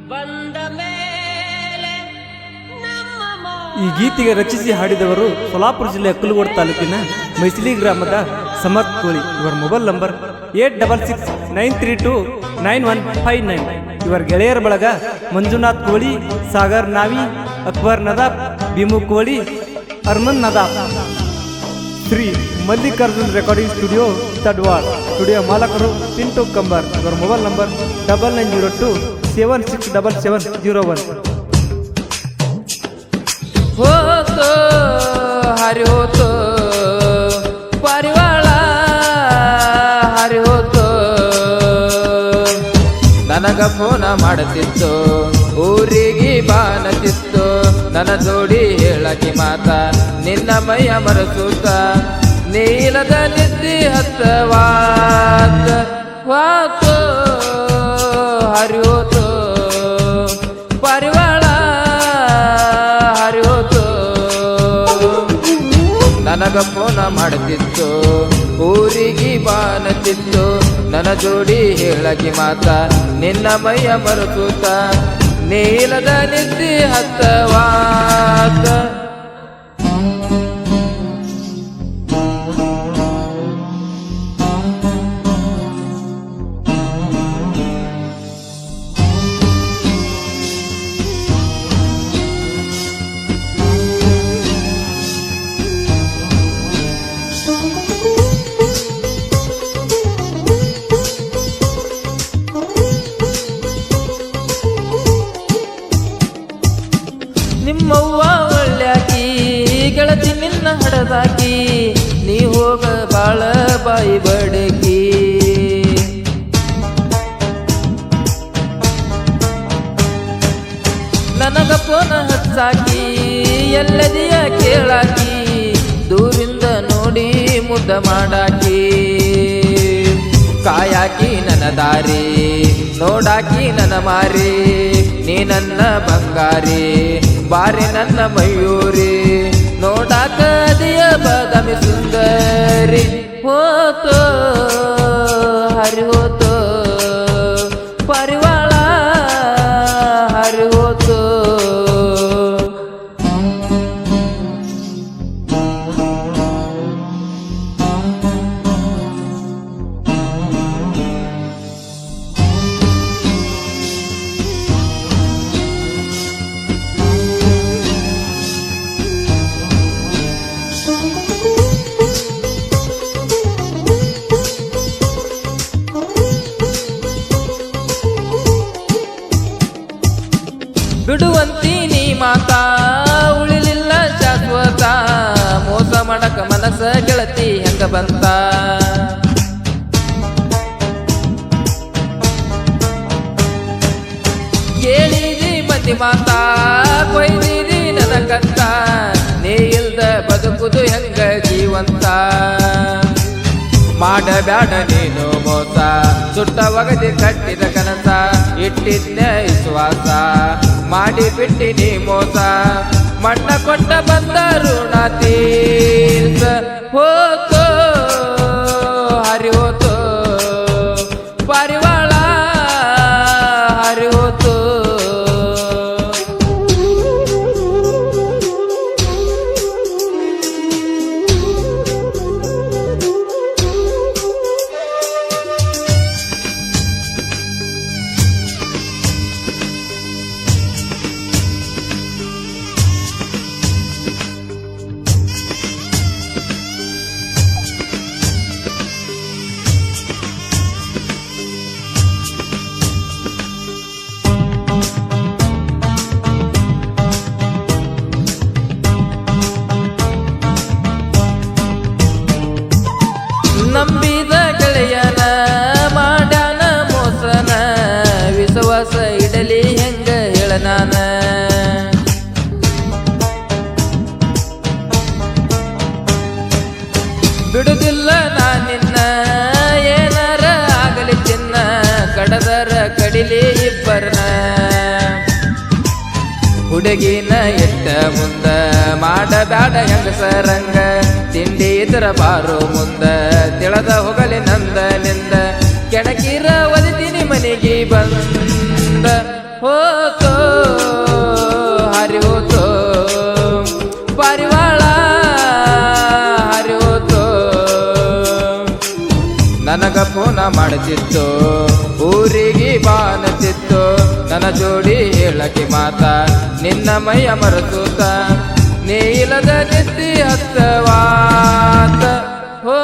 ಈ ಗೀತೆಗೆ ರಚಿಸಿ ಹಾಡಿದವರು ಸೋಲಾಪುರ ಜಿಲ್ಲೆಯ ಕುಲಗೋಡು ತಾಲೂಕಿನ ಮೈಸಿಲಿ ಗ್ರಾಮದ ಸಮರ್ಥ್ ಕೋಳಿ. ಇವರ ಮೊಬೈಲ್ ನಂಬರ್ 8669329159. ಇವರ ಗೆಳೆಯರ ಬಳಗ ಮಂಜುನಾಥ್ ಕೋಳಿ, Sagar ನಾವಿ, Akbar Nadab, Bhimu Koli, Arman Nadab. Shri Mallikarjun recording studio Tadwad. Studio ಮಾಲಕರು ಪಿಂಟು ಕಂಬರ್. ಇವರ ಮೊಬೈಲ್ ನಂಬರ್ 9902767701. ಹೋತೋ ಹರಿ ಹೋತೋ ಪರಿವಾಳ ಹರಿ ಹೋತೋ ನನಗ ಫೋನ ಮಾಡುತ್ತಿತ್ತು, ಊರಿಗೆ ಬಾನತಿತ್ತು, ನನ್ನ ಜೋಡಿ ಹೇಳಕಿ ಮಾತ ನಿನ್ನ ಮೈಯ ಮರಸೂತ ನೀಲದ ನಿದ್ದಿ ಹತ್ತವಾತ ವಾತೋ ಹರಿ ಹೋತೋ ಪರಿವಾಳ ಹರಿ ಹೋತೋ ನನಗ ಫೋನ ಮಾಡುತ್ತಿತ್ತು, ಊರಿಗೆ ಬಾನತಿತ್ತು, ನನ್ನ ಜೋಡಿ ಹೇಳಕಿ ಮಾತ ನಿನ್ನ ಮೈಯ ಮರಸೂತ ನೀಲದ ನಿದ್ದಿ ಹತ್ತವಾತ. ನಿಮ್ಮವ್ವ ಒಳ್ಳ್ಯಾಕಿ ಗೆಳತಿ ನಿನ್ನ ಹಡದಾಕಿ, ನೀ ಹೋಗ ಬಾಳ ಬಾಯಿ ಬಡಕಿ. ನನಗ ಫೋನ ಹಚ್ಚಾಕಿ ಎಲ್ಲದಿಯ ಕೇಳಾಕಿ, ದೂರಿಂದ ನೋಡಿ ಮುದ್ದ ಮಾಡಾಕಿ. ಕಾಯಾಕಿ ನನ್ನ ದಾರಿ ನೋಡಾಕಿ ನನ್ನ ಮಾರಿ, ನೀ ನನ್ನ ಬಂಗಾರಿ ಬಾರಿ ನನ್ನ ಮಯೂರಿ, ನೋಡಾಕ ದಿಯ ಬದಮಿ ಸುಂದರಿ. ಹೋತೋ ಹರಿ ಹೋತೋ ಪರಿವಾಳ ಹರಿ ಹೋತೋ. ಬಿಡುವಂತೀನಿ ಮಾತಾ ಉಳಿಲಿಲ್ಲ ಶಾಶ್ವತ, ಮೋಸ ಮಾಡಕ ಮನಸ್ಸ ಗೆಳತಿ ಹೆಂಗ ಬಂತ. ಕೇಳಿದಿ ಮಂದಿ ಮಾತಾ ಕೊಯ್ದಿದಿ ನನ್ನ ಕಂತ, ನೀ ಇಲ್ದ ಬದುಕುದು ಹೆಂಗ ಜೀವಂತ. ಮಾಡಬ್ಯಾಡ ನೀನು ಮೋಸ, ಸುಟ್ಟ ಒಗದಿ ಕಟ್ಟಿದ ಕನಸ, ಇಟ್ಟಿದ್ನ ವಿಶ್ವಾಸ ಮಾಡಿ ಬಿಟ್ಟಿನಿ ಮೋಸ. ಮಣ್ಣ ಕೊಟ್ಟ ಬಂದ ಋಣ ತೀರ್ಸ. ಹೋತೋ ಹರಿ ಹೋತೋ ಪರಿವಾಳ ಹರಿ ಹೋತೋ. ನಂಬಿದ ಗೆಳೆಯನ ಮಾಡ್ಯಾನ ಮೋಸನ, ವಿಶ್ವಾಸ ಇಡಲಿ ಹೆಂಗ ಹೇಳ ನಾನ. ಬಿಡುದಿಲ್ಲ ನಾನಿನ್ನ ಏನಾರ ಆಗಲಿ ಚಿನ್ನ, ಕಡದರ ಕಡಿಲಿ ಇಬ್ಬರನ. ಹುಡುಗಿನ ಎಟ್ಟ ಮುಂದ ಮಾಡಬ್ಯಾಡ ಹೆಂಗಸರಂಗ, ತಿಂಡಿ ಇದ್ರ ಬಾರೋ ಮುಂದ ತಿಳದ ಹೋಗಲಿ ನಂದ ನಿಂದ. ಕೆಣಕಿರ ಒಲಿತೀನಿ ಮನೆಗೆ ಬಂದ. ಹೋ ನನಗ ಫೋನ ಮಾಡುತ್ತಿತ್ತು ಊರಿಗೆ ಬಾನತಿತ್ತು ನನ್ನ ಜೋಡಿ ಹೇಳಕ್ಕೆ ಮಾತ ನಿನ್ನ ಮೈಯ ಮರೆಸೂತ ನೀ ಇಲ್ಲದ ನಿತ್ತಿ ಹತ್ತವಾತ ಹೋ